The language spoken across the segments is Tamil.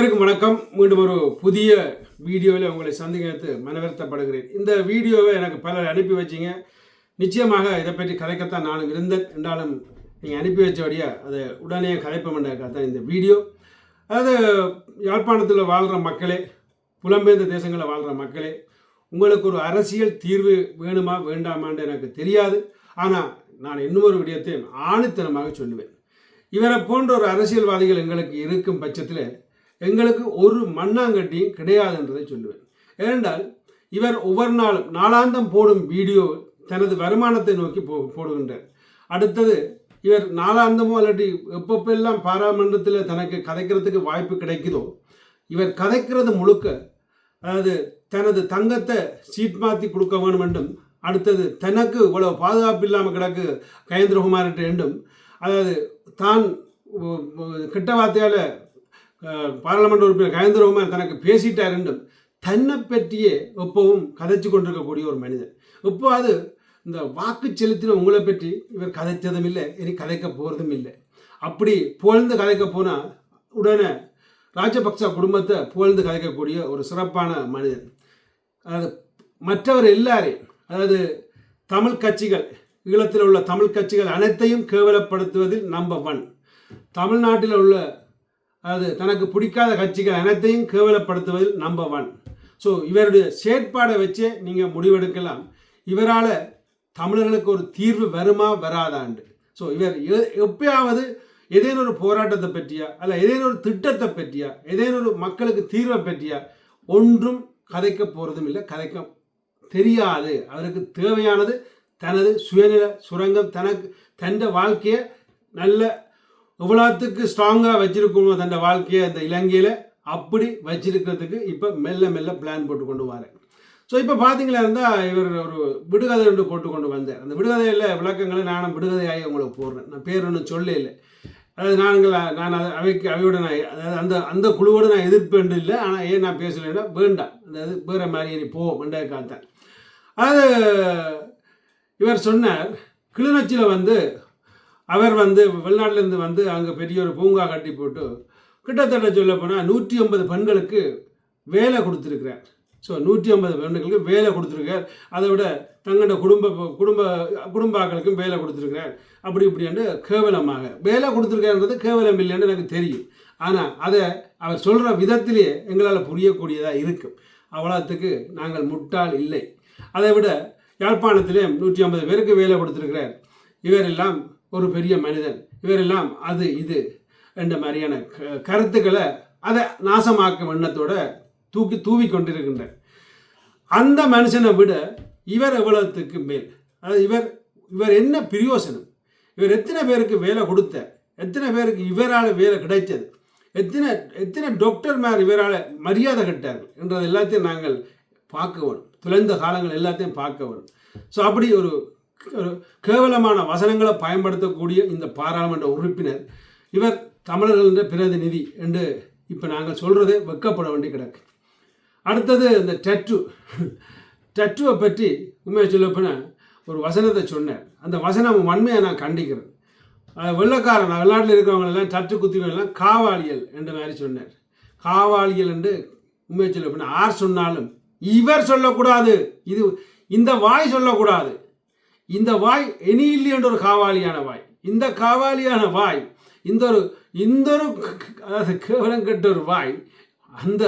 அனைவருக்கும் வணக்கம். மீண்டும் ஒரு புதிய வீடியோவில் உங்களை சந்தித்து மனவருத்தப்படுகிறேன். இந்த வீடியோவை எனக்கு பலர் அனுப்பி வச்சிங்க. நிச்சயமாக இதை பற்றி கதைக்கத்தான் நானும் இருந்தேன். என்றாலும் நீங்கள் அனுப்பி வச்சபடியாக அதை உடனே கதைப்போம்ன்றதுக்காக இந்த வீடியோ. அதாவது யாழ்ப்பாணத்தில் வாழ்கிற மக்களே, புலம்பெயர்ந்த தேசங்களில் வாழ்கிற மக்களே, உங்களுக்கு ஒரு அரசியல் தீர்வு வேணுமா வேண்டாமான்னு எனக்கு தெரியாது. ஆனால் நான் இன்னொரு விடயத்தையும் ஆணித்தனமாக சொல்லுவேன். இவரை போன்ற ஒரு அரசியல்வாதிகள் எங்களுக்கு இருக்கும் பட்சத்தில் எங்களுக்கு ஒரு மண்ணாங்கட்டியும் கிடையாது என்றதை சொல்லுவேன். ஏனென்றால் இவர் ஒவ்வொரு நாளும் நாளாந்தம் போடும் வீடியோ தனது வருமானத்தை நோக்கி போடுகின்றார். அடுத்தது இவர் நாளாந்தமோ அல்லது எப்பப்பெல்லாம் பாராளுமன்றத்தில் தனக்கு கதைக்கிறதுக்கு வாய்ப்பு கிடைக்குதோ இவர் கதைக்கிறது முழுக்க, அதாவது தனது தங்கத்தை சீட் மாற்றி கொடுக்க வேண்டும் என்றும், அடுத்தது தனக்கு இவ்வளவு பாதுகாப்பு இல்லாமல் கிடக்கு கயேந்திரகுமார் என்றும், அதாவது தான் கெட்ட வார்த்தையால் பாராளுமன்ற உறுப்பினர் கயேந்திரகுமார் தனக்கு பேசிட்டார் என்றும் தன்னை பற்றியே எப்பவும் கதைச்சு கொண்டிருக்கக்கூடிய ஒரு மனிதன். இப்போ அது இந்த வாக்கு செலுத்தின உங்களை பற்றி இவர் கதைத்ததும் இல்லை, இனி கதைக்க போகிறதும் இல்லை. அப்படி புகழ்ந்து கதைக்க போனால் உடனே ராஜபக்ச குடும்பத்தை புகழ்ந்து கதைக்கக்கூடிய ஒரு சிறப்பான மனிதன். அதாவது மற்றவர் எல்லாரையும், அதாவது தமிழ் கட்சிகள், ஈழத்தில் உள்ள தமிழ் கட்சிகள் அனைத்தையும் கேவலப்படுத்துவதில் நம்பர் 1. தமிழ்நாட்டில் உள்ள, அதாவது தனக்கு பிடிக்காத கட்சிகள் அனைத்தையும் கேவலப்படுத்துவதில் நம்பர் 1. ஸோ இவருடைய செயற்பாடை வச்சே நீங்கள் முடிவெடுக்கலாம் இவரால் தமிழர்களுக்கு ஒரு தீர்வு வருமா வராதாண்டு. ஸோ இவர் எப்பயாவது ஏதேனும் ஒரு போராட்டத்தை பற்றியா அல்ல ஏதேனும் ஒரு திட்டத்தை பற்றியா ஏதேனும் ஒரு மக்களுக்கு தீர்வை பற்றியா ஒன்றும் கதைக்க போகிறதும் இல்லை, கதைக்க தெரியாது. அவருக்கு தேவையானது தனது சுயநில சுரங்கம், தனக்கு தந்த வாழ்க்கையை நல்ல எவ்வளோத்துக்கு ஸ்ட்ராங்காக வச்சிருக்கணும் தன் வாழ்க்கையை இந்த இலங்கையில் அப்படி வச்சிருக்கிறதுக்கு இப்போ மெல்ல மெல்ல பிளான் போட்டு கொண்டு வரேன். ஸோ இப்போ பார்த்தீங்களா இருந்தால் இவர் ஒரு விடுகதை ஒன்று போட்டு கொண்டு வந்தேன். அந்த விடுகதையில் விளக்கங்களை நானும் விடுகதையாகி உங்களுக்கு போடுறேன். நான் பேர் ஒன்றும் சொல்ல இல்லை. அதாவது நான் அவையோட நான், அதாவது அந்த குழுவோடு நான் எதிர்ப்பு இல்லை. ஆனால் ஏன் நான் பேசலைன்னா வேண்டாம், அதாவது வேறு மாதிரி நீ போவோம் காத்தேன். அது இவர் சொன்னார், கிளிநொச்சியில் அவர் வெளிநாட்டிலேருந்து அங்கே பெரிய ஒரு பூங்கா கட்டி போட்டு கிட்டத்தட்ட சொல்ல போனால் 150 பெண்களுக்கு வேலை கொடுத்துருக்கிறார். ஸோ 150 பெண்களுக்கு வேலை கொடுத்துருக்கார். அதை விட தங்களோட குடும்பாக்களுக்கும் வேலை கொடுத்துருக்கிறார். அப்படி இப்படின்னு கேவலமாக வேலை கொடுத்துருக்காருன்றது கேவலம் இல்லைன்னு எனக்கு தெரியும். ஆனால் அதை அவர் சொல்கிற விதத்திலேயே எங்களால் புரியக்கூடியதாக இருக்கும். அவ்வளோத்துக்கு நாங்கள் முட்டாள் இல்லை. அதை விட யாழ்ப்பாணத்திலே 150 பேருக்கு வேலை கொடுத்துருக்கிறார். இவரெல்லாம் ஒரு பெரிய மனிதன், இவரெல்லாம் அது இது என்ற மாதிரியான கருத்துக்களை அதை நாசமாக்கும் எண்ணத்தோட தூவி கொண்டிருக்கின்றார். அந்த மனுஷனை விட இவர் எவ்வளவுக்கு மேல், அதாவது இவர் என்ன பிரயோசனம், இவர் எத்தனை பேருக்கு வேலை கொடுத்தார், எத்தனை பேருக்கு இவரால் வேலை கிடைச்சது, எத்தனை டாக்டர் மேல் இவரால் மரியாதை கட்டார்கள் என்றது எல்லாத்தையும் நாங்கள் பார்க்க வேணும். தொலைந்த காலங்கள் எல்லாத்தையும் பார்க்க வேணும். ஸோ அப்படி ஒரு கேவலமான வசனங்களை பயன்படுத்தக்கூடிய இந்த பாராளுமன்ற உறுப்பினர் இவர் தமிழர்கள் பிரதிநிதி என்று இப்போ நாங்கள் சொல்கிறதே வெட்கப்பட வேண்டி கிடக்கு. அடுத்தது இந்த டட்டுவை பற்றி உண்மையை சொல்லப்போனால் ஒரு வசனத்தை சொன்னார். அந்த வசனம் வன்மையை நான் கண்டிக்கிறேன். வெள்ளக்காரன் வெளிநாட்டில் இருக்கிறவங்களெல்லாம் டட்டு குத்திவெல்லாம் காவாளியல் என்ற மாதிரி சொன்னார். காவாளியல் என்று உண்மையை சொல்லப்போனால் யார் சொன்னாலும் இவர் சொல்லக்கூடாது, இது இந்த வாய் சொல்லக்கூடாது. இந்த வாய் இனி இல்லை என்ற ஒரு காவாலியான வாய். இந்த காவாலியான வாய், இந்த ஒரு அதாவது கேவலம் கெட்ட ஒரு வாய், அந்த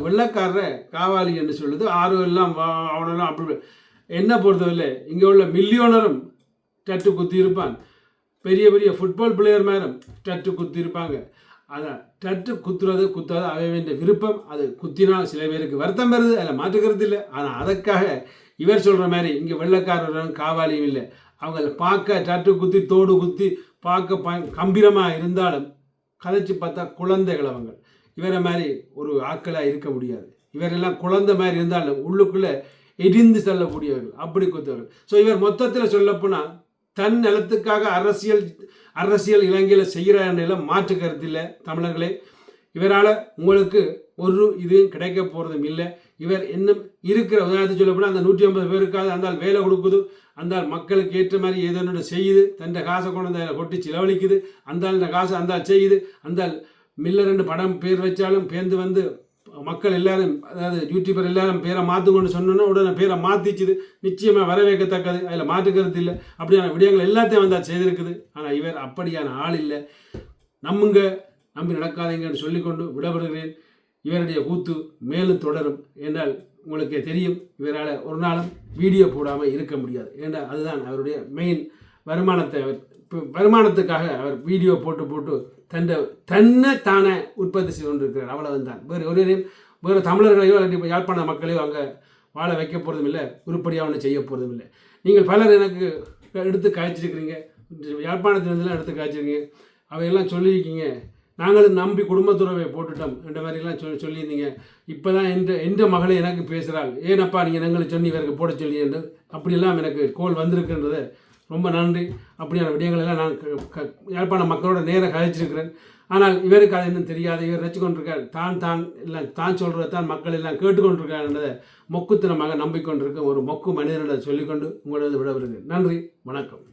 வெள்ளக்காரரை காவாலி என்று சொல்லுது. ஆறு எல்லாம் அவனெல்லாம் அப்படி என்ன பொறுத்தவரை இங்கே உள்ள மில்லியோனரும் டட்டு குத்தி இருப்பான், பெரிய பெரிய ஃபுட்பால் பிளேயர் மேலும் டட்டு குத்தி இருப்பாங்க. அதை டட்டு குத்துறது குத்தாது அவை வேண்டிய விருப்பம். அது குத்தினால் சில பேருக்கு வருத்தம் வருது, அதில் மாற்றுக்கிறது இல்லை. ஆனால் அதற்காக இவர் சொல்கிற மாதிரி இங்கே வெள்ளக்காரரும் காவாலியும் இல்லை. அவங்க பார்க்க டட்டு குத்தி தோடு குத்தி பார்க்க கம்பீரமாக இருந்தாலும் கதைச்சி பார்த்தா குழந்தைகள் அவங்க. இவரை மாதிரி ஒரு ஆட்களாக இருக்க முடியாது. இவரெல்லாம் குழந்தை மாதிரி இருந்தாலும் உள்ளுக்குள்ளே எரிந்து செல்லக்கூடியவர்கள், அப்படி குத்தவர்கள். ஸோ இவர் மொத்தத்தில் சொல்லப்போனால் தன் நிலத்துக்காக அரசியல் இலங்கையில் செய்கிறார் மாற்று கருத்து இல்லை. தமிழர்களே, இவரால் உங்களுக்கு ஒரு இதுவும் கிடைக்க போகிறதும் இல்லை. இவர் இன்னும் இருக்கிற உதாரணத்துக்கு சொல்ல போனால் அந்த 150 பேருக்காவது அந்த வேலை கொடுக்குது, அந்த மக்களுக்கு ஏற்ற மாதிரி ஏதோ ஒன்று செய்யுது, தன் காசை கொண்டு அந்த கொட்டி செலவழிக்குது, அந்த காசை அந்த செய்யுது, அந்த மில்லர் என்று படம் பேர் வச்சாலும் பேர்ந்து வந்து மக்கள் எல்லாரும், அதாவது யூடியூபர் எல்லாரும் பேரை மாற்றுங்கன்னு சொன்னோன்னா உடனே பேரை மாற்றிச்சுது. நிச்சயமாக வரவேற்கத்தக்கது, அதில் மாற்றுக்கிறது இல்லை. அப்படியான விடயங்கள் எல்லாத்தையும் வந்து செய்திருக்குது. ஆனால் இவர் அப்படியான ஆள் இல்லை. நம்பி நடக்காதீங்கன்னு சொல்லிக்கொண்டு விடப்படுகிறேன். இவருடைய கூத்து மேலும் தொடரும் என்றால் உங்களுக்கு தெரியும், இவரால் ஒரு நாளும் வீடியோ போடாமல் இருக்க முடியாது. ஏன்னா அதுதான் அவருடைய மெயின் வருமானத்தை. வருமானத்துக்காக அவர் வீடியோ போட்டு தன்னை தானே உற்பத்தி செய்து கொண்டிருக்கிறார். அவ்வளவுதான். வேறு தமிழர்களையோ அல்லது யாழ்ப்பாண மக்களையோ அங்கே வாழ வைக்க போகிறதும் இல்லை, உருப்படியாக ஒன்று செய்ய போகிறதும் இல்லை. நீங்கள் பலர் எனக்கு எடுத்து காய்ச்சிருக்கிறீங்க, யாழ்ப்பாணத்திலிருந்துலாம் எடுத்து காய்ச்சிருக்கீங்க, அவையெல்லாம் சொல்லியிருக்கீங்க. நாங்களும் நம்பி குடும்பத்துறவை போட்டுட்டோம் என்ற மாதிரிலாம் சொல்லியிருந்தீங்க. இப்போ தான் எந்த மகளை எனக்கு பேசுகிறாள், ஏனப்பா நீங்கள் எங்களுக்கு சொன்னி இவருக்கு போட சொல்லி என்று அப்படியெல்லாம் எனக்கு கோல் வந்திருக்குன்றது ரொம்ப நன்றி. அப்படியான விடயங்களெல்லாம் நான் யாழ்ப்பாண மக்களோட நேராக கழிச்சிருக்கிறேன். ஆனால் இவருக்கு அது இன்னும் தெரியாது. இவர் நினச்சி கொண்டிருக்கார் தான் சொல்கிறது தான் மக்கள் எல்லாம் கேட்டுக்கொண்டிருக்கார் என்றதை மொக்குத்தனமாக நம்பிக்கொண்டிருக்க ஒரு மொக்கு மனிதனிடம் சொல்லிக்கொண்டு உங்களது விட வருகிறேன். நன்றி, வணக்கம்.